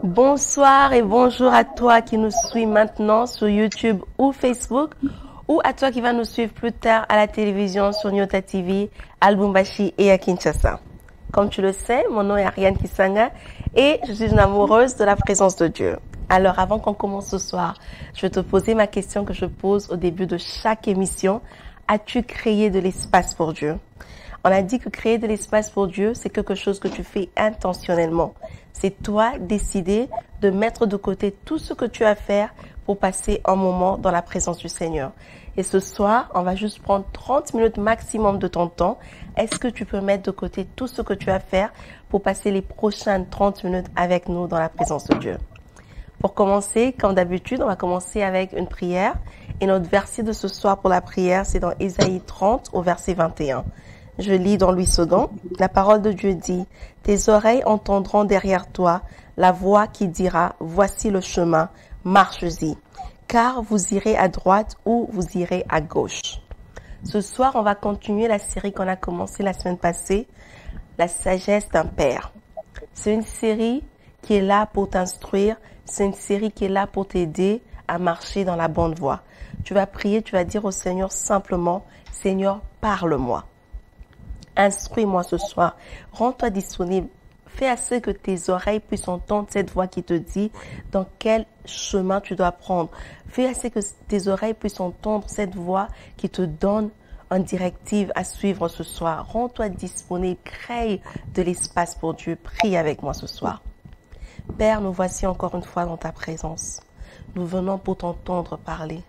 Bonsoir et bonjour à toi qui nous suit maintenant sur YouTube ou Facebook, ou à toi qui va nous suivre plus tard à la télévision sur Nyota TV, à Lubumbashi et à Kinshasa. Comme tu le sais, mon nom est Ariane Kisanga et je suis une amoureuse de la présence de Dieu. Alors avant qu'on commence ce soir, je vais te poser ma question que je pose au début de chaque émission. As-tu créé de l'espace pour Dieu? On a dit que créer de l'espace pour Dieu, c'est quelque chose que tu fais intentionnellement. C'est toi décider de mettre de côté tout ce que tu as à faire pour passer un moment dans la présence du Seigneur. Et ce soir, on va juste prendre 30 minutes maximum de ton temps. Est-ce que tu peux mettre de côté tout ce que tu as à faire pour passer les prochaines 30 minutes avec nous dans la présence de Dieu? Pour commencer, comme d'habitude, on va commencer avec une prière. Et notre verset de ce soir pour la prière, c'est dans Ésaïe 30 au verset 21. Je lis dans Louis II. La parole de Dieu dit, « Tes oreilles entendront derrière toi la voix qui dira, voici le chemin, marche-y, car vous irez à droite ou vous irez à gauche. » Ce soir, on va continuer la série qu'on a commencée la semaine passée, La sagesse d'un père. C'est une série qui est là pour t'instruire, c'est une série qui est là pour t'aider à marcher dans la bonne voie. Tu vas prier, tu vas dire au Seigneur simplement, « Seigneur, parle-moi. » Instruis-moi ce soir. Rends-toi disponible. Fais à ce que tes oreilles puissent entendre cette voix qui te dit dans quel chemin tu dois prendre. Fais à ce que tes oreilles puissent entendre cette voix qui te donne une directive à suivre ce soir. Rends-toi disponible. Crée de l'espace pour Dieu. Prie avec moi ce soir. Père, nous voici encore une fois dans ta présence. Nous venons pour t'entendre parler.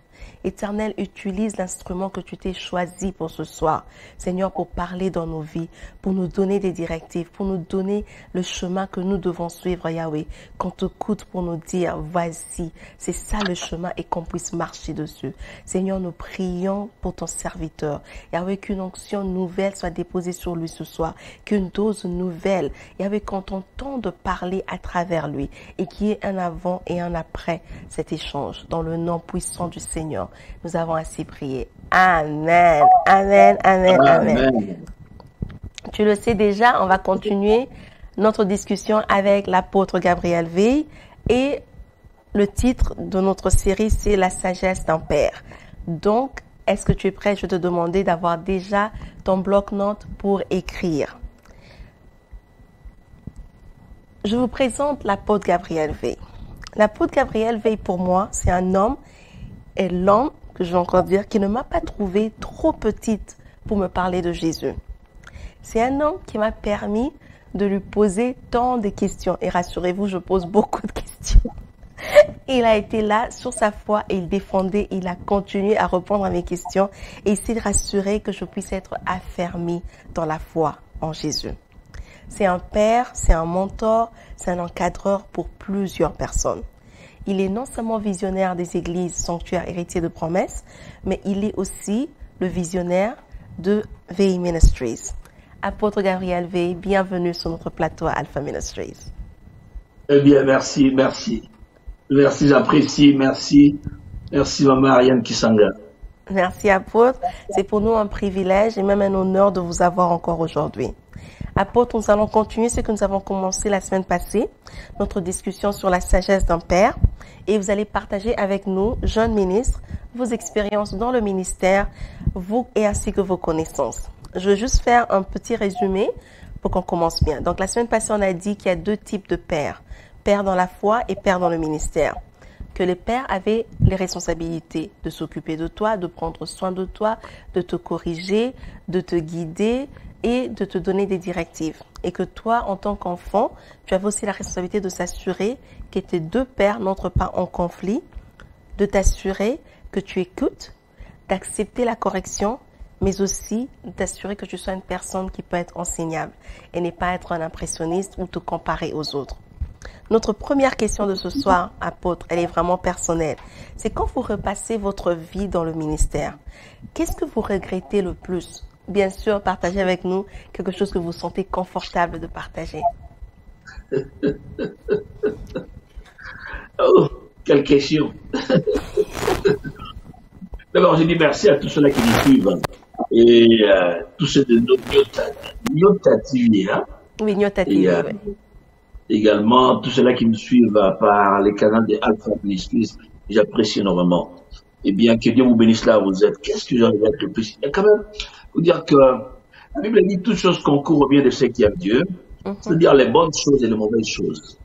Éternel, utilise l'instrument que tu t'es choisi pour ce soir, Seigneur, pour parler dans nos vies, pour nous donner des directives, pour nous donner le chemin que nous devons suivre, Yahweh. Qu'on t'écoute pour nous dire, vas-y, c'est ça le chemin et qu'on puisse marcher dessus. Seigneur, nous prions pour ton serviteur. Yahweh, qu'une onction nouvelle soit déposée sur lui ce soir, qu'une dose nouvelle, Yahweh, qu'on t'entende parler à travers lui et qu'il y ait un avant et un après cet échange. Dans le nom puissant du Seigneur, nous avons ainsi prié. Amen, amen, amen, amen. Tu le sais déjà, on va continuer notre discussion avec l'apôtre Gabriel Veil et le titre de notre série, c'est La sagesse d'un père. Donc, est-ce que tu es prêt? Je vais te demander d'avoir déjà ton bloc-notes pour écrire. Je vous présente l'apôtre Gabriel Veil. L'apôtre Gabriel Veil, pour moi, c'est un homme et l'homme, que je vais encore dire, qui ne m'a pas trouvée trop petite pour me parler de Jésus. C'est un homme qui m'a permis de lui poser tant de questions. Et rassurez-vous, je pose beaucoup de questions. Il a été là sur sa foi et il défendait, il a continué à répondre à mes questions et il s'est rassuré que je puisse être affermie dans la foi en Jésus. C'est un père, c'est un mentor, c'est un encadreur pour plusieurs personnes. Il est non seulement visionnaire des églises sanctuaires héritiers de promesses, mais il est aussi le visionnaire de Veil Ministries. Apôtre Gabriel Veil, bienvenue sur notre plateau à Alpha Ministries. Eh bien, merci. Merci, j'apprécie. Merci, maman Ariane Kisanga. Merci, apôtre. C'est pour nous un privilège et même un honneur de vous avoir encore aujourd'hui. Apôtre, nous allons continuer ce que nous avons commencé la semaine passée, notre discussion sur la sagesse d'un père. Et vous allez partager avec nous, jeunes ministres, vos expériences dans le ministère, vous et ainsi que vos connaissances. Je vais juste faire un petit résumé pour qu'on commence bien. Donc, la semaine passée, on a dit qu'il y a deux types de pères. Père dans la foi et père dans le ministère. Que les pères avaient les responsabilités de s'occuper de toi, de prendre soin de toi, de te corriger, de te guider et de te donner des directives. Et que toi, en tant qu'enfant, tu avais aussi la responsabilité de s'assurer que tes deux pères n'entrent pas en conflit, de t'assurer que tu écoutes, d'accepter la correction, mais aussi d'assurer que tu sois une personne qui peut être enseignable et n'est pas être un impressionniste ou te comparer aux autres. Notre première question de ce soir, apôtre, elle est vraiment personnelle. C'est quand vous repassez votre vie dans le ministère, qu'est-ce que vous regrettez le plus? Bien sûr, partagez avec nous quelque chose que vous sentez confortable de partager. Oh, quelle question. D'abord, je dis merci à tous ceux-là qui nous suivent. Et tous ceux de Nyota TV. Hein? Oui, Nyota TV, oui. également tous ceux-là qui me suivent par les canaux des Alpha Ministries, j'apprécie énormément. Eh bien, que Dieu vous bénisse là où vous êtes. Qu'est-ce que j'arrive à être le plus? Il y a quand même, vous dire que la Bible dit toutes choses concourent au bien de ceux qui aiment Dieu, c'est-à-dire les bonnes choses et les mauvaises choses.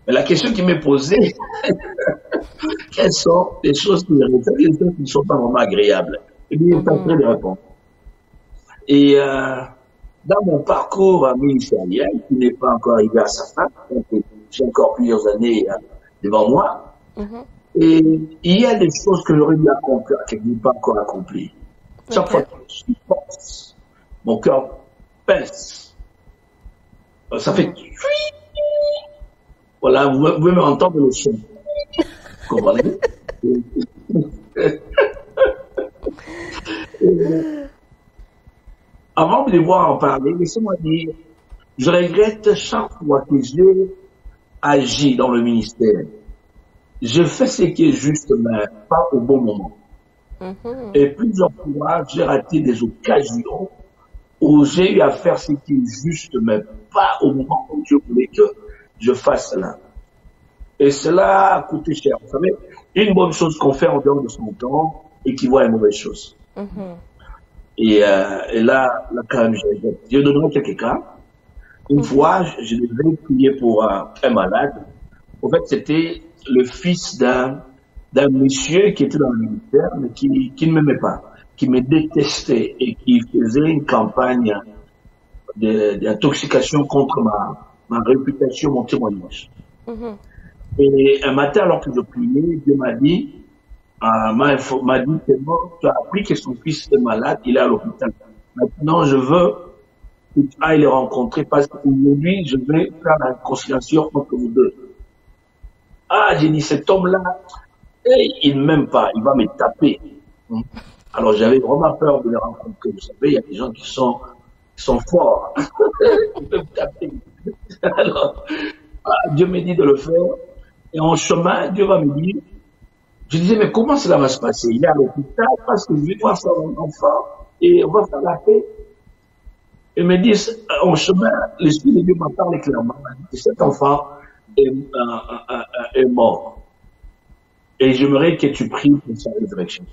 Mais la question qui m'est posée, quelles sont les choses qui ne sont pas vraiment agréables? Eh bien, il est en train de répondre. Et dans mon parcours ministériel, qui n'est pas encore arrivé à sa fin, donc j'ai encore plusieurs années devant moi, et il y a des choses que j'aurais dû accomplir, que je n'ai pas encore accomplies. Chaque fois que je pense, mon cœur pince. Ça fait... Voilà, vous pouvez me entendre le son. Vous comprenez? Avant de devoir en parler, laissez-moi dire, je regrette chaque fois que j'ai agi dans le ministère. Je fais ce qui est juste, mais pas au bon moment. Et plusieurs fois, j'ai raté des occasions où j'ai eu à faire ce qui est juste, mais pas au moment où Dieu voulait que je fasse cela. Et cela a coûté cher. Vous savez, une bonne chose qu'on fait en dehors de son temps équivaut à une mauvaise chose. Et là, quand même, je donnerai quelques cas. Une fois, je devais prier pour un malade. En fait, c'était le fils d'un monsieur qui était dans le militaire, mais qui ne m'aimait pas, qui me détestait et qui faisait une campagne d'intoxication contre ma réputation, mon témoignage. Et un matin, alors que je priais, Dieu m'a dit, m'a dit, c'est bon, tu as appris que son fils est malade, il est à l'hôpital. Maintenant, je veux que tu ailles les rencontrer parce qu'aujourd'hui, je vais faire la réconciliation entre vous deux. Ah, j'ai dit, cet homme-là, il ne m'aime pas, il va me taper. Alors, j'avais vraiment peur de les rencontrer. Vous savez, il y a des gens qui sont forts. Ils peuvent taper. Alors, Dieu me dit de le faire. Et en chemin, Dieu va me dire, je disais, mais comment cela va se passer? Il est à l'hôpital parce que je vais voir son enfant et on va faire la paix. Il me dit, en chemin, l'Esprit de Dieu m'a parlé clairement. Cet enfant est mort. Et j'aimerais que tu pries pour sa résurrection.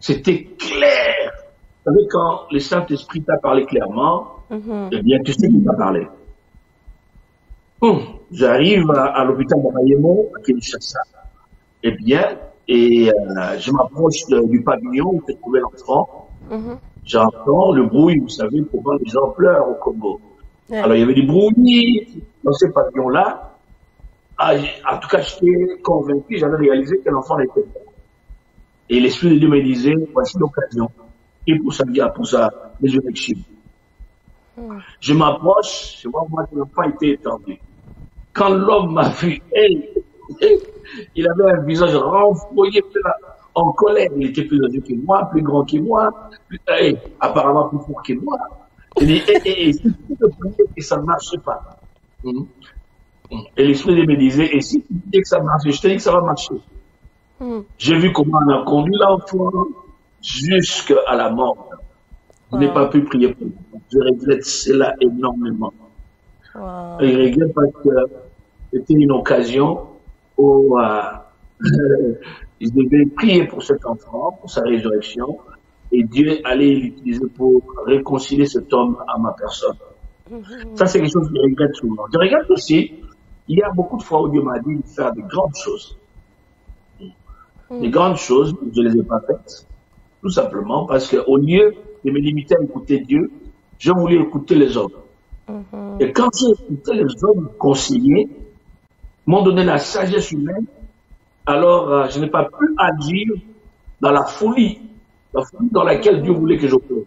C'était clair. Vous savez, quand le Saint-Esprit t'a parlé clairement, eh bien, tu sais qu'il t'a parlé. J'arrive à l'hôpital de Mayemo, à Kinshasa. Eh bien, je m'approche du pavillon où se trouvait l'enfant. J'entends le bruit, vous savez, pourquoi les gens pleurent au Congo. Alors, il y avait des bruits dans ce pavillon-là. En tout cas, j'étais convaincu, j'avais réalisé que l'enfant était mort. Et l'Esprit de Dieu me disait, voici l'occasion. Et pour sa résurrection. Je m'approche, je vois moi que l'enfant était étendu. Quand l'homme m'a vu, il avait un visage renfroyé, en colère. Il était plus âgé que moi, plus grand que moi, apparemment plus fort que moi. Il dit, si tu te priais que ça ne marche pas. Et l'Esprit me disait, et si tu dis que ça marche, je te dis que ça va marcher. J'ai vu comment on a conduit l'enfant jusqu'à la mort. Je n'ai pas pu prier pour lui. Je regrette cela énormément. Et je regrette parce que c'était une occasion où je devais prier pour cet enfant, pour sa résurrection, et Dieu allait l'utiliser pour réconcilier cet homme à ma personne. Ça, c'est quelque chose que je regrette souvent. Je regrette aussi, il y a beaucoup de fois où Dieu m'a dit de faire de grandes choses. Des grandes choses, je ne les ai pas faites. Tout simplement parce qu'au lieu de me limiter à écouter Dieu, je voulais écouter les hommes. Et quand j'ai écouté les hommes conseillers, m'ont donné la sagesse humaine, alors je n'ai pas pu agir dans la folie dans laquelle Dieu voulait que j'opère. Vous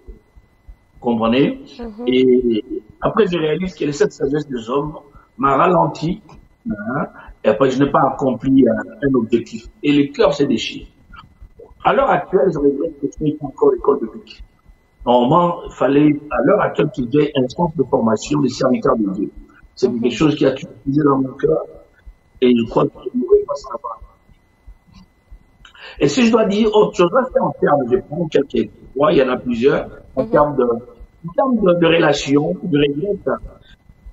comprenez? Et après, je réalise que cette sagesse des hommes m'a ralenti, et après, je n'ai pas accompli un objectif. Et le cœur s'est déchiré. À l'heure actuelle, je regrette que je n'ai pas encore l'école biblique. Normalement, il fallait, à l'heure actuelle, qu'il y ait un centre de formation des serviteurs de Dieu. C'est quelque chose qui a été utilisé dans mon cœur, et je crois que je ne pourrais pas savoir. Et si je dois dire autre chose, en termes, je prends quelques points, il y en a plusieurs, en termes En termes de relations, je regrette,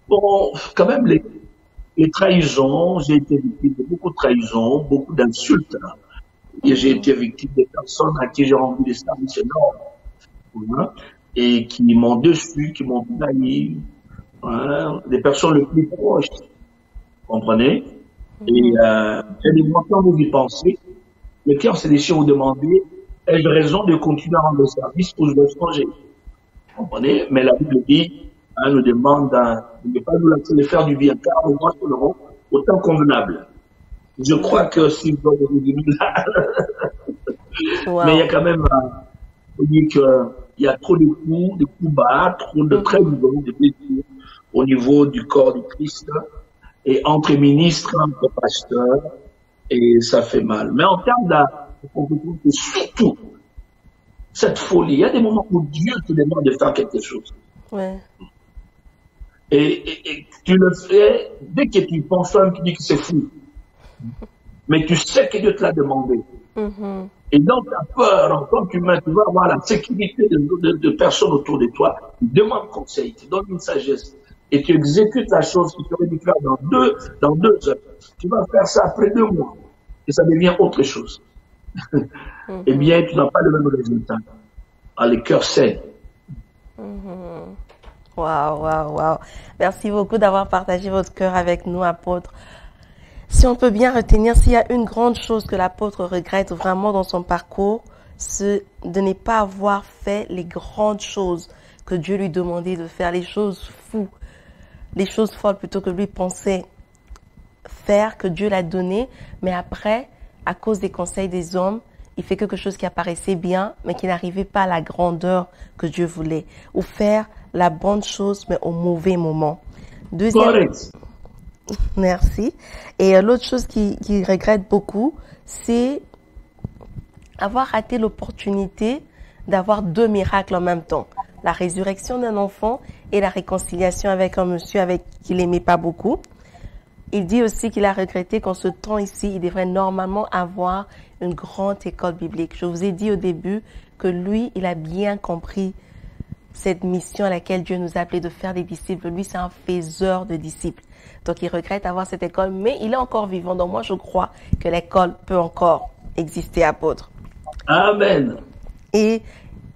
bon, quand même, les trahisons, j'ai été victime de beaucoup de trahisons, beaucoup d'insultes. Et j'ai été victime de personnes à qui j'ai rendu des services énormes, hein, et qui m'ont dessus, qui m'ont trahi, hein, des personnes les plus proches, vous comprenez? Et j'ai des moments où vous y pensez, le cœur s'est déchiré vous demander, ai-je raison de continuer à rendre le service ou je dois changer? Vous comprenez? Mais la Bible dit, hein, nous demande de ne pas nous laisser de faire du bien, car au moins nous l'aurons autant convenable. Je crois que si vous avez dit là, mais il y a quand même, on dit qu'il y a trop de coups bas, trop de très violents, de blessures au niveau du corps du Christ, et entre ministres, entre pasteurs, et ça fait mal. Mais en termes de compétence, surtout, cette folie, il y a des moments où Dieu te demande de faire quelque chose. Ouais. Et tu le fais, dès que tu penses, tu dis que c'est fou. Mais tu sais que Dieu te l'a demandé. Et donc, tu as peur, quand tu vas avoir la sécurité de personnes autour de toi, tu demandes conseil, tu donnes une sagesse, et tu exécutes la chose que tu aurais dû faire dans deux heures. Tu vas faire ça après 2 mois, et ça devient autre chose. Eh bien, tu n'as pas le même résultat. Ah, les cœurs saignent. Waouh. Merci beaucoup d'avoir partagé votre cœur avec nous, apôtre. Si on peut bien retenir, s'il y a une grande chose que l'apôtre regrette vraiment dans son parcours, c'est de ne pas avoir fait les grandes choses que Dieu lui demandait de faire, les choses fous, les choses folles plutôt que lui pensait faire, que Dieu l'a donné, mais après, à cause des conseils des hommes, il fait quelque chose qui apparaissait bien, mais qui n'arrivait pas à la grandeur que Dieu voulait, ou faire la bonne chose, mais au mauvais moment. Deuxième... Merci. Et l'autre chose qu'il regrette beaucoup, c'est avoir raté l'opportunité d'avoir 2 miracles en même temps. La résurrection d'un enfant et la réconciliation avec un monsieur avec qui il n'aimait pas beaucoup. Il dit aussi qu'il a regretté qu'en ce temps ici, il devrait normalement avoir une grande école biblique. Je vous ai dit au début que lui, il a bien compris cette mission à laquelle Dieu nous a appelés de faire des disciples. Lui, c'est un faiseur de disciples. Donc, il regrette avoir cette école, mais il est encore vivant. Donc, moi, je crois que l'école peut encore exister, apôtre. Amen. Et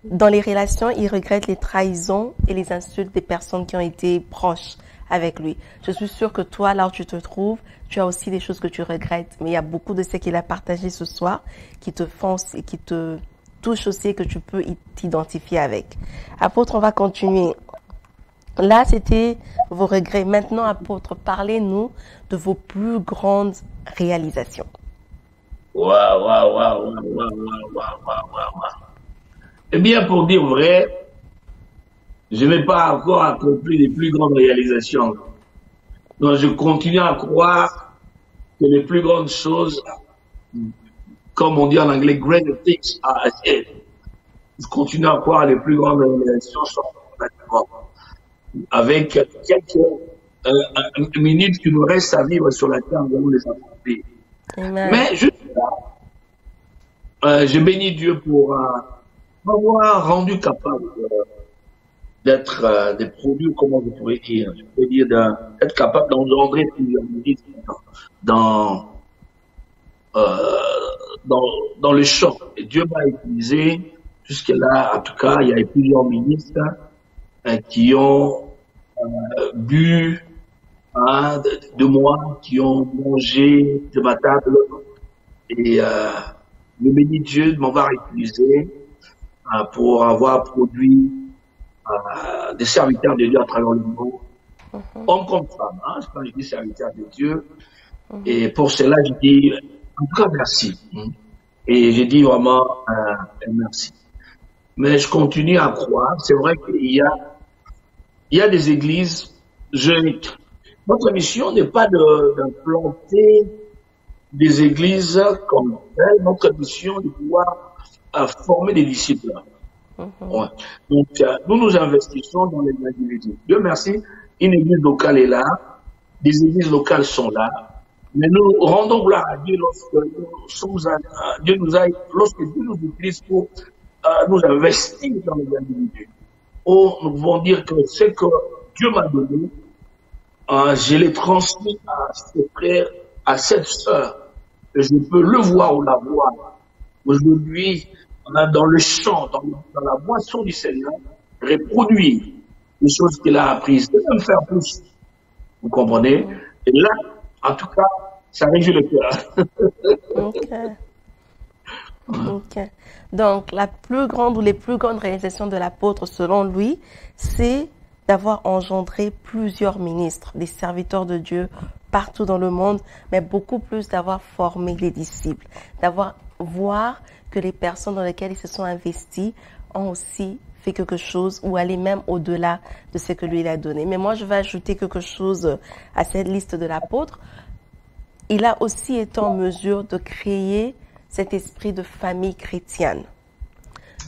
dans les relations, il regrette les trahisons et les insultes des personnes qui ont été proches avec lui. Je suis sûre que toi, là où tu te trouves, tu as aussi des choses que tu regrettes. Mais il y a beaucoup de ce qu'il a partagé ce soir qui te font et qui te touchent aussi et que tu peux t'identifier avec. Apôtre, on va continuer. Là, c'était vos regrets. Maintenant, apôtre, parlez-nous de vos plus grandes réalisations. Waouh. Eh bien, pour dire vrai, je n'ai pas encore accompli les plus grandes réalisations. Donc, je continue à croire que les plus grandes choses, comme on dit en anglais, great things are ahead. Je continue à croire que les plus grandes réalisations sont maintenant. Avec quelques minutes qui nous restent à vivre sur la terre, nous allons les affronter. Mais je suis là. Je bénis Dieu pour m'avoir rendu capable d'être des produits, comment je pourrais dire, je peux dire d'être capable d'engendrer plusieurs ministres dans le champ. Et Dieu m'a utilisé jusque-là, en tout cas, il y a eu plusieurs ministres qui ont bu de moi, qui ont mangé de ma table. Et je bénis Dieu de m'avoir utilisé pour avoir produit des serviteurs de Dieu à travers le monde, hommes comme femmes, hein, quand je dis serviteurs de Dieu. Et pour cela, je dis en tout cas merci. Et je dis vraiment merci. Mais je continue à croire. C'est vrai qu'il y a des églises. Notre mission n'est pas d'implanter des églises comme telles. Notre mission est de pouvoir former des disciples. Ouais. Donc, nous investissons dans les individus. Dieu merci, une église locale est là, des églises locales sont là, mais nous rendons gloire à Dieu lorsque Dieu nous utilise pour nous investir dans les individus. nous pouvons dire que ce que Dieu m'a donné, je l'ai transmis à ses frères, à cette sœur. Et je peux le voir ou la voir. Aujourd'hui, dans le champ, dans la moisson du Seigneur, reproduire les choses qu'il a apprises, et même faire plus. Vous comprenez? Et là, en tout cas, ça réjouit le cœur. Ok. Ok. Donc, la plus grande ou les plus grandes réalisations de l'apôtre, selon lui, c'est d'avoir engendré plusieurs ministres, des serviteurs de Dieu partout dans le monde, mais beaucoup plus d'avoir formé les disciples, d'avoir voir que les personnes dans lesquelles ils se sont investis ont aussi fait quelque chose ou aller même au-delà de ce que lui il a donné. Mais moi, je vais ajouter quelque chose à cette liste de l'apôtre. Il a aussi été en mesure de créer cet esprit de famille chrétienne.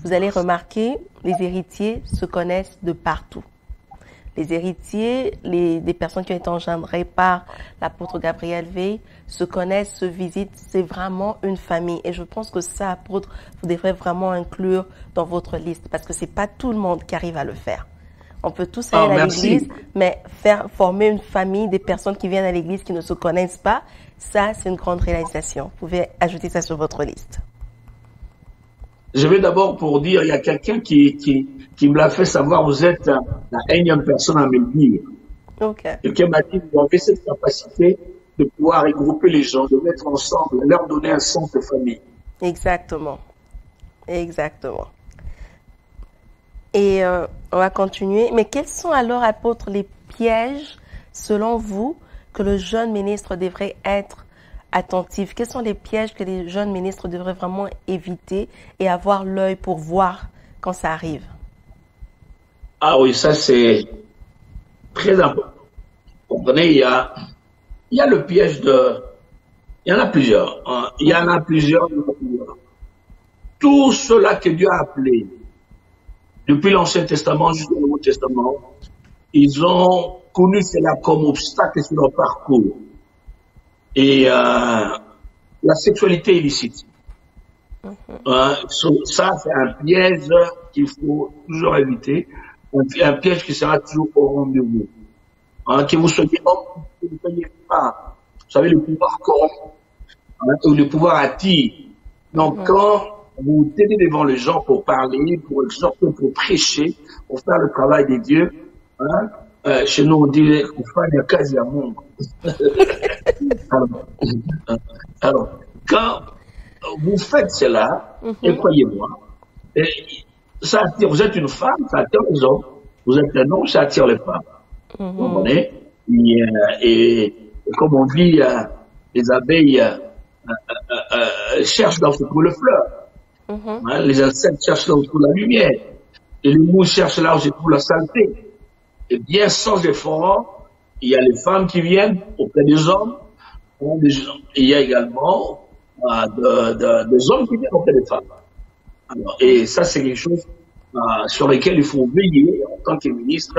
Vous allez remarquer, les héritiers se connaissent de partout. Les héritiers, des personnes qui ont été engendrées par l'apôtre Gabriel Veil, se connaissent, se visitent. C'est vraiment une famille. Et je pense que ça, apôtre, vous devrez vraiment inclure dans votre liste parce que c'est pas tout le monde qui arrive à le faire. On peut tous aller à l'église, mais former une famille des personnes qui viennent à l'église qui ne se connaissent pas, ça, c'est une grande réalisation. Vous pouvez ajouter ça sur votre liste. Je vais d'abord pour dire, il y a quelqu'un qui me l'a fait savoir, vous êtes la énième personne à me le dire. Okay. Quelqu'un m'a dit, vous avez cette capacité de pouvoir regrouper les gens, de mettre ensemble, de leur donner un sens de famille. Exactement. Exactement. Et on va continuer. Mais quels sont alors, apôtres, les pièges, selon vous, que le jeune ministre devrait être attentif? Quels sont les pièges que les jeunes ministres devraient vraiment éviter et avoir l'œil pour voir quand ça arrive? Ah oui, ça c'est très important. Vous comprenez, il y a le piège de... Il y en a plusieurs. Il y en a plusieurs. Tout cela que Dieu a appelé, depuis l'Ancien Testament jusqu'au Nouveau Testament, ils ont connu cela comme obstacle sur leur parcours. Et la sexualité illicite. Ça, c'est un piège qu'il faut toujours éviter. Un piège qui sera toujours au rendez-vous. Que vous soyez homme, que vous ne soyez pas. Vous savez, le pouvoir corrompt. Le pouvoir attire. Donc, quand vous vous tenez devant les gens pour parler, pour exhorter, pour prêcher, pour faire le travail de Dieu, chez nous, on dit qu'on fait un quasi amour. Alors, quand vous faites cela, et croyez-moi, ça attire, vous êtes une femme, ça attire les hommes. Vous êtes un homme, ça attire les femmes. Vous comprenez? Et comme on dit, les abeilles cherchent là où se trouve le fleur. Les insectes cherchent là où se trouve la lumière. Et les mouches cherchent là où se trouve la saleté. Et bien sans effort, il y a les femmes qui viennent auprès des hommes. Il y a également des hommes qui viennent auprès des femmes. Alors, et ça, c'est quelque chose sur lequel il faut veiller en tant que ministre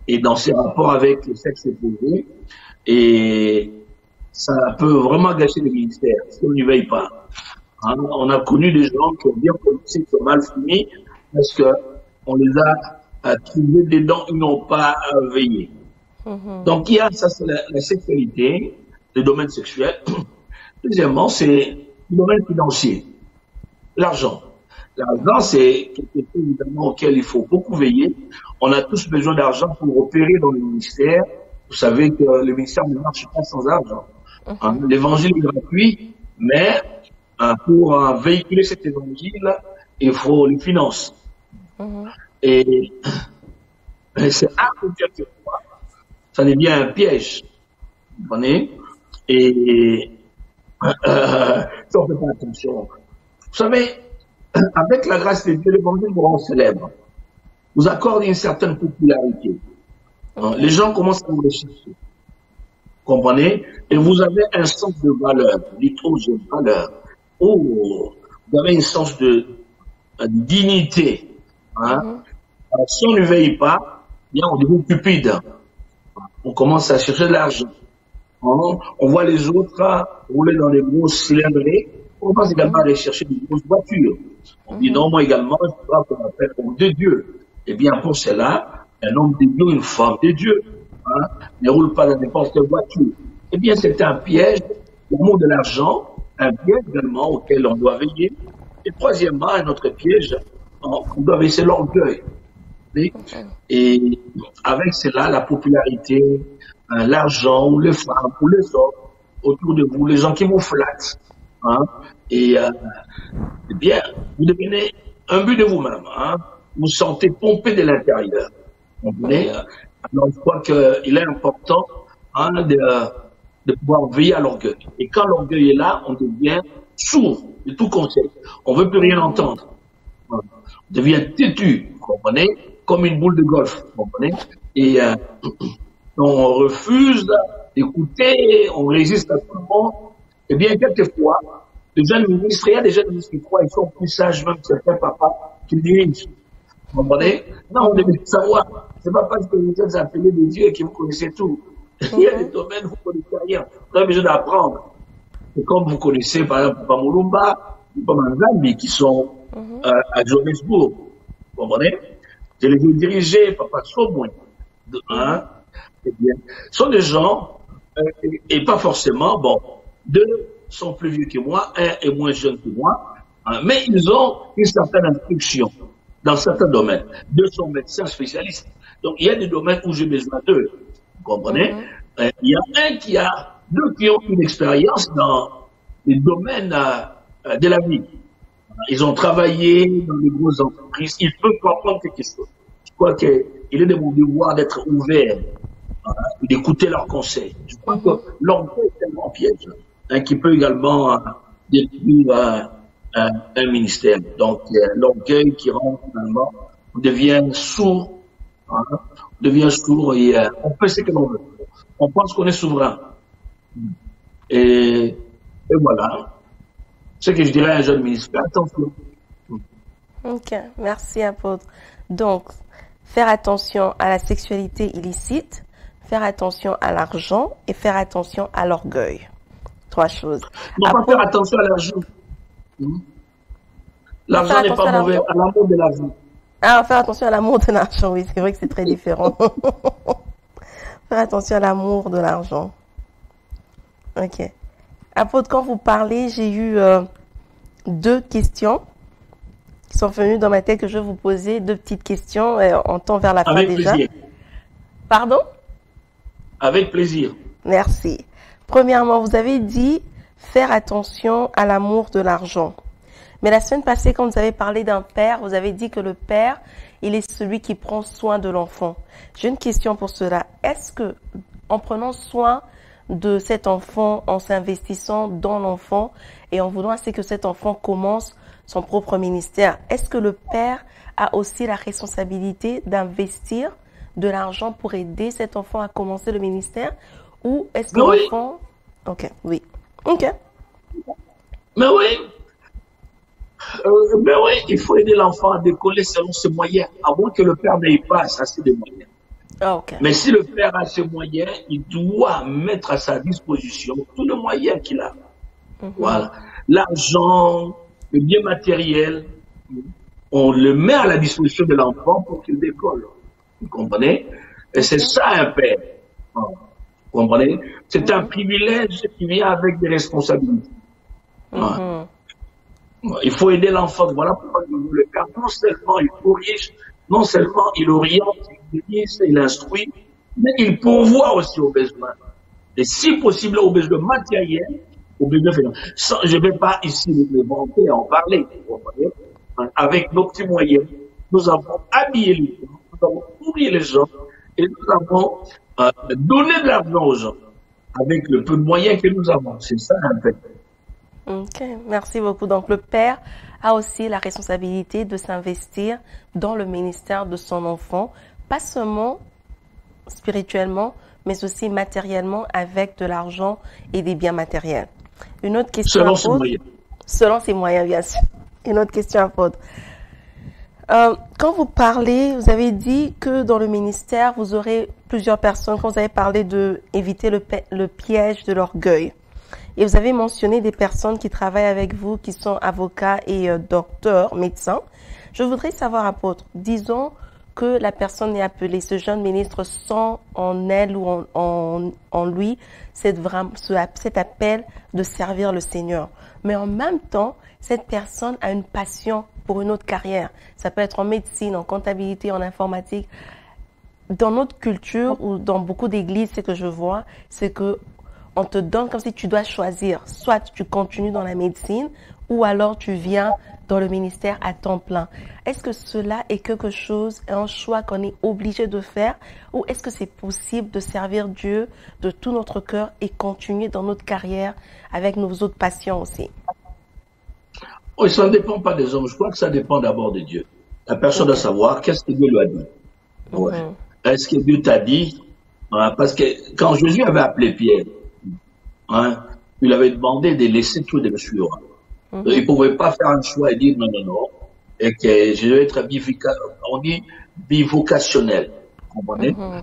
et dans ses rapports avec le sexe opposé. Et ça peut vraiment gâcher le ministère si on n'y veille pas. On a connu des gens qui ont bien commencé, qui ont mal fini parce que on les a trouvés dedans, ils n'ont pas veillé. Donc il y a ça, c'est la sexualité, le domaine sexuel. Deuxièmement, c'est le domaine financier, l'argent. L'argent, c'est quelque chose évidemment auquel il faut beaucoup veiller. On a tous besoin d'argent pour opérer dans le ministère. Vous savez que le ministère ne marche pas sans argent. L'évangile est gratuit, mais pour véhiculer cet évangile, il faut les finances. Et c'est un peu quelquefois, ça devient un piège. Vous comprenez? Et si on ne fait pas attention. Vous savez, avec la grâce de Dieu, l'évangile vous rend célèbre, vous accorde une certaine popularité. Les gens commencent à vous rechercher. Vous comprenez? Et vous avez un sens de valeur. Dites, oh, j'ai une valeur. Oh, vous avez un sens de dignité. Alors, si on ne veille pas, bien, on devient cupide. On commence à chercher de l'argent. On voit les autres rouler dans des grosses cylindrées. On commence également à aller chercher des grosses voitures. On dit non, moi également, je dois qu'on appelle comme de Dieu. Eh bien, pour cela, un homme de Dieu, une femme de Dieu, hein, ne roule pas dans n'importe quelle voiture. Eh bien, c'est un piège, l'amour de l'argent, un piège également auquel on doit veiller. Et troisièmement, un autre piège, on doit baisser l'orgueil. Et avec cela, la popularité, l'argent, ou les femmes, ou les hommes autour de vous, les gens qui vous flattent, hein, et eh bien, vous devenez un but de vous-même, hein, vous sentez pomper de l'intérieur. Alors, je crois qu'il est important, hein, de pouvoir veiller à l'orgueil. Et quand l'orgueil est là, on devient sourd de tout conseil. On ne veut plus rien entendre. On devient têtu, vous comprenez, comme une boule de golf, vous comprenez. Et on refuse d'écouter, on résiste à tout le monde. Eh bien, quelquefois, les jeunes ministres, il y a des jeunes ministres qui croient, ils sont plus sages même que certains papas qui dirigent. Vous comprenez? Non, on devait savoir. C'est pas parce que vous êtes appelés de Dieu et que vous connaissez tout. Il y a des domaines où vous ne connaissez rien. Vous avez besoin d'apprendre. Et comme vous connaissez, par exemple, Papa Moulumba, Papa Manzambi, qui sont à Johannesburg. Vous comprenez? Je les ai dirigés, Papa Somoy. Hein? Eh bien, ce sont des gens, et pas forcément, bon, deux sont plus vieux que moi, un est moins jeune que moi, hein, mais ils ont une certaine instruction dans certains domaines. Deux sont médecins spécialistes. Donc, il y a des domaines où j'ai besoin d'eux. Vous comprenez? Il y a deux qui ont une expérience dans les domaines de la vie. Ils ont travaillé dans les grosses entreprises. Ils peuvent comprendre quelque chose. Je crois qu'il est de mon devoir d'être ouvert, d'écouter leurs conseils. Je crois que l'orgueil est tellement piège, hein, qui peut également détruire un ministère. Donc, l'orgueil qui rend finalement, on devient sourd, hein, on devient sourd et on fait ce que l'on veut. On pense qu'on est souverain. Et voilà. Ce que je dirais à un jeune ministre, attention. Ok, merci apôtre. Donc, faire attention à la sexualité illicite, faire attention à l'argent et faire attention à l'orgueil. Trois choses. Non, pas faire attention à l'argent. L'argent n'est pas mauvais, à l'amour de l'argent. Ah, faire attention à l'amour de l'argent, oui, c'est vrai que c'est très différent. Faire attention à l'amour de l'argent. Ok. Apôtre, quand vous parlez, j'ai eu deux questions qui sont venues dans ma tête que je vais vous poser, deux petites questions, en temps vers la fin déjà. Avec plaisir. Pardon? Avec plaisir. Merci. Premièrement, vous avez dit faire attention à l'amour de l'argent. Mais la semaine passée, quand vous avez parlé d'un père, vous avez dit que le père, il est celui qui prend soin de l'enfant. J'ai une question pour cela. Est-ce que, en prenant soin de cet enfant, en s'investissant dans l'enfant et en voulant assez que cet enfant commence son propre ministère, est-ce que le père a aussi la responsabilité d'investir de l'argent pour aider cet enfant à commencer le ministère? Ou est-ce que l'enfant... Ok, oui. Ok. Mais oui. Mais oui, il faut aider l'enfant à décoller selon ses moyens, à moins que le père n'ait pas assez de moyens. Okay. Mais si le père a ses moyens, il doit mettre à sa disposition tous les moyens qu'il a. Voilà. L'argent, le bien matériel, on le met à la disposition de l'enfant pour qu'il décolle. Vous comprenez? Et c'est ça un père. Vous comprenez? C'est un privilège qui vient avec des responsabilités. Il faut aider l'enfant. Voilà pourquoi le père, non seulement il corrige, non seulement il oriente, il guide, il instruit, mais il pourvoit aussi aux besoins. Et si possible, aux besoins matériels, aux besoins financiers. Je ne vais pas ici les vanter, en parler. Avec nos petits moyens, nous avons habillé les gens, nous avons nourri les gens, et nous avons donné de l'argent aux gens, avec le peu de moyens que nous avons. C'est ça, en fait. Ok, merci beaucoup. Donc, le père a aussi la responsabilité de s'investir dans le ministère de son enfant, pas seulement spirituellement, mais aussi matériellement avec de l'argent et des biens matériels. Une autre question selon ses moyens. Selon ses moyens, bien sûr. Une autre question à poser. Quand vous parlez, vous avez dit que dans le ministère, vous aurez plusieurs personnes. Quand vous avez parlé de éviter le piège de l'orgueil. Et vous avez mentionné des personnes qui travaillent avec vous, qui sont avocats et docteurs, médecins. Je voudrais savoir, apôtre, disons que la personne est appelée, ce jeune ministre sent en elle ou en lui cet appel de servir le Seigneur. Mais en même temps, cette personne a une passion pour une autre carrière. Ça peut être en médecine, en comptabilité, en informatique. Dans notre culture ou dans beaucoup d'églises, ce que je vois, c'est que on te donne comme si tu dois choisir. Soit tu continues dans la médecine ou alors tu viens dans le ministère à temps plein. Est-ce que cela est quelque chose, un choix qu'on est obligé de faire, ou est-ce que c'est possible de servir Dieu de tout notre cœur et continuer dans notre carrière avec nos autres passions aussi? Oui, ça ne dépend pas des hommes. Je crois que ça dépend d'abord de Dieu. La personne doit savoir qu'est-ce que Dieu lui a dit. Ouais. Est-ce que Dieu t'a dit? Parce que quand Jésus avait appelé Pierre, il avait demandé de laisser tout de le suivre. Il ne pouvait pas faire un choix et dire non, non, non, et que je vais être bivocationnel. Vous comprenez? Non,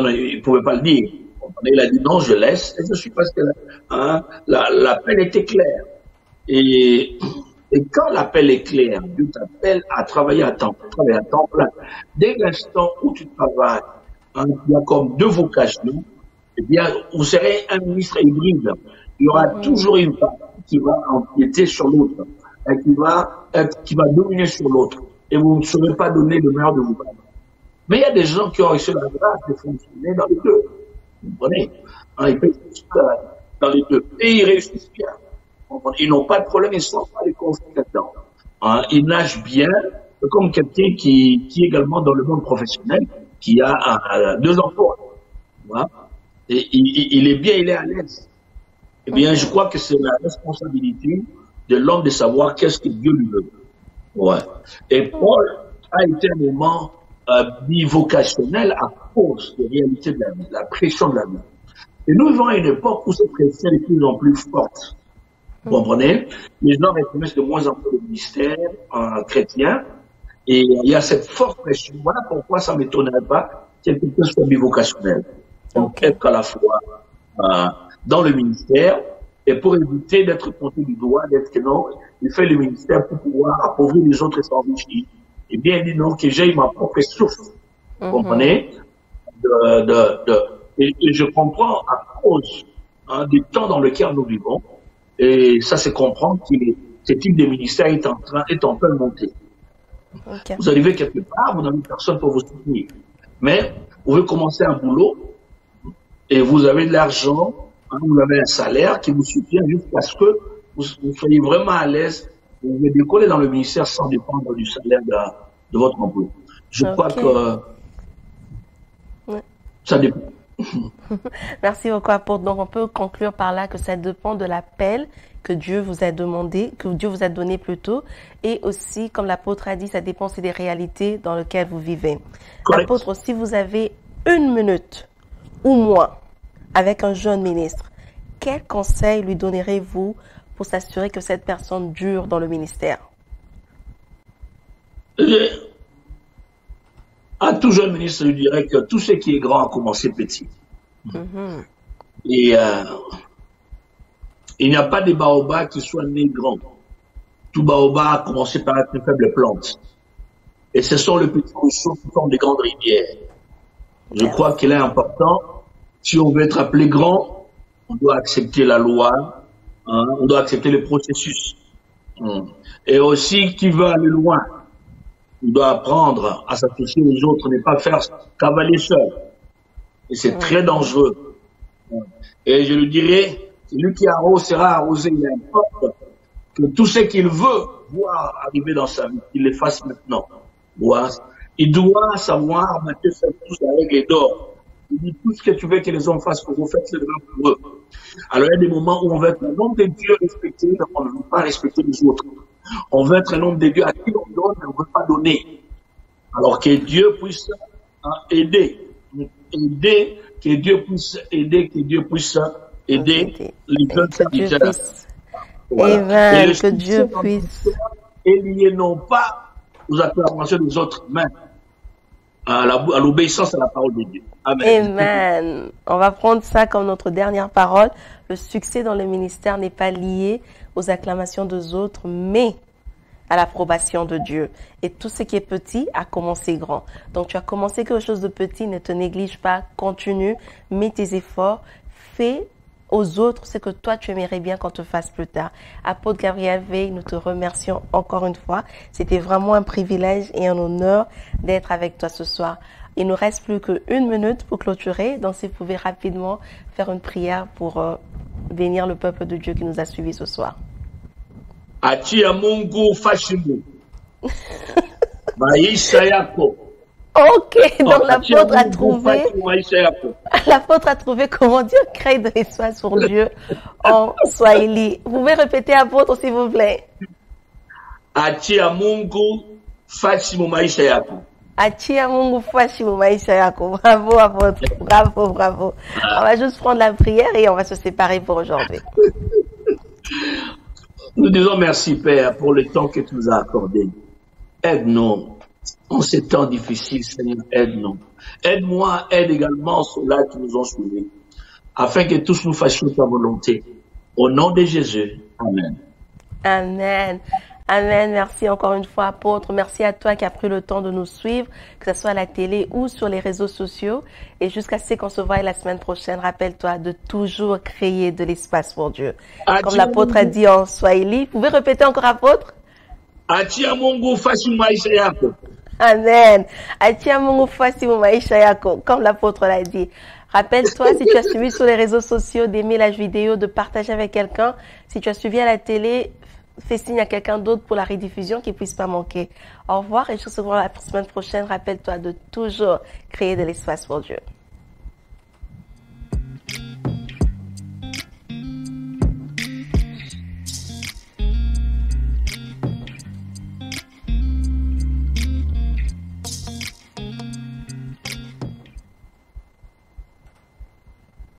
non, il ne pouvait pas le dire. Vous comprenez? Il a dit non, je laisse, et je suis parce que l'appel était clair. Et quand l'appel est clair, Dieu t'appelle à travailler à temps plein. Dès l'instant où tu travailles, il y a comme deux vocations, eh bien, vous serez un ministre hybride. Il y aura toujours une partie qui va empiéter sur l'autre, et qui va dominer sur l'autre. Et vous ne saurez pas donner le meilleur de vous-même. Mais il y a des gens qui ont reçu la grâce de fonctionner dans les deux. Vous comprenez? Ils peuvent dans les deux. Et ils réussissent bien. Ils n'ont pas de problème, ils ne sont pas les conflits là-dedans. Ils nagent bien, comme quelqu'un qui est également dans le monde professionnel, qui a 2 emplois. Voilà. Et il est bien, il est à l'aise. Eh bien, je crois que c'est la responsabilité de l'homme de savoir qu'est-ce que Dieu lui veut. Ouais. Et Paul a été un moment bivocationnel à cause des réalités de la vie, la pression de la vie. Et nous vivons à une époque où cette pression est de plus en plus forte. Vous comprenez? Les gens reconnaissent de moins en plus le ministère chrétien et il y a cette forte pression. Voilà pourquoi ça ne m'étonnerait pas que quelqu'un soit bivocationnel. Donc, être à la fois dans le ministère et pour éviter d'être pointé du doigt, d'être que non, il fait le ministère pour pouvoir appauvrir les autres et s'enrichir. Eh bien, il dit non, que j'ai ma propre souffle. Vous comprenez? Et je comprends à cause du temps dans lequel nous vivons. Et ça, c'est comprendre que ce type de ministère est en train de monter. Vous arrivez quelque part, vous n'avez personne pour vous soutenir. Mais vous pouvez commencer un boulot et vous avez de l'argent, vous avez un salaire qui vous soutient jusqu'à ce que vous soyez vraiment à l'aise. Vous pouvez décoller dans le ministère sans dépendre du salaire de votre emploi. Je crois que ça dépend. Merci beaucoup, apôtre. Donc, on peut conclure par là que ça dépend de l'appel que Dieu vous a demandé, que Dieu vous a donné plutôt. Et aussi, comme l'apôtre a dit, ça dépend aussi des réalités dans lesquelles vous vivez. Apôtre, si vous avez 1 minute ou moins avec un jeune ministre, quel conseil lui donnerez-vous pour s'assurer que cette personne dure dans le ministère? À tout jeune ministre, je dirais que tout ce qui est grand a commencé petit. Et il n'y a pas de baobab qui soit né grand. Tout baobab a commencé par être une faible plante. Et ce sont les petits ruisseaux qui forment des grandes rivières. Je crois qu'il est important, si on veut être appelé grand, on doit accepter la loi, on doit accepter le processus. Et aussi, qui veut aller loin, on doit apprendre à s'associer aux autres, ne pas faire cavaler seul. Et c'est très dangereux. Et je lui dirais, celui qui arrose sera arrosé. Il importe que tout ce qu'il veut voir arriver dans sa vie, qu'il le fasse maintenant. Il doit savoir, Matthieu 7:12, la règle est d'or. Il dit, tout ce que tu veux que les hommes fassent pour vous, faites-le pour eux. Alors il y a des moments où on veut être un homme de Dieu respecté, mais on ne veut pas respecter les autres. On veut être un homme de Dieu à qui on donne, mais on ne veut pas donner. Alors que Dieu puisse aider, que Dieu puisse aider les jeunes serviteurs. Amen, que Dieu puisse. Et liés non pas aux acclamations des autres, mais à l'obéissance à la parole de Dieu. Amen. Amen. On va prendre ça comme notre dernière parole. Le succès dans le ministère n'est pas lié aux acclamations des autres, mais à l'approbation de Dieu. Et tout ce qui est petit a commencé grand. Donc tu as commencé quelque chose de petit, ne te néglige pas, continue, mets tes efforts, fais aux autres ce que toi tu aimerais bien qu'on te fasse plus tard. Apôtre Gabriel Veil, nous te remercions encore une fois. C'était vraiment un privilège et un honneur d'être avec toi ce soir. Il nous reste plus qu'une minute pour clôturer. Donc si vous pouvez rapidement faire une prière pour bénir le peuple de Dieu qui nous a suivis ce soir. Achia Mungu fashimu. Maisha yako. Ok, donc l'apôtre a trouvé comment dire créer de l'espace pour Dieu en Swahili. Vous pouvez répéter apôtre s'il vous plaît. Achia Mungu fashimu maisha yako. Achia Mungu fashimu maisha yako. Bravo apôtre, bravo, bravo. On va juste prendre la prière et on va se séparer pour aujourd'hui. Nous disons merci Père pour le temps que tu nous as accordé. Aide-nous. En ces temps difficiles, Seigneur, aide-nous. Aide-moi, aide également ceux-là qui nous ont suivis, afin que tous nous fassions ta volonté. Au nom de Jésus. Amen. Amen. Amen. Merci encore une fois, apôtre. Merci à toi qui as pris le temps de nous suivre, que ce soit à la télé ou sur les réseaux sociaux. Et jusqu'à ce qu'on se voie la semaine prochaine, rappelle-toi de toujours créer de l'espace pour Dieu. Comme l'apôtre a dit en Swahili. Vous pouvez répéter encore, apôtre? Achia Mungu fashimu maisha yako. Amen. Achia Mungu fashimu maisha yako, comme l'apôtre l'a dit. Rappelle-toi, si tu as suivi sur les réseaux sociaux, d'aimer la vidéo, de partager avec quelqu'un. Si tu as suivi à la télé, fais signe à quelqu'un d'autre pour la rediffusion qui puisse pas manquer. Au revoir et je te retrouve la semaine prochaine. Rappelle-toi de toujours créer de l'espace pour Dieu.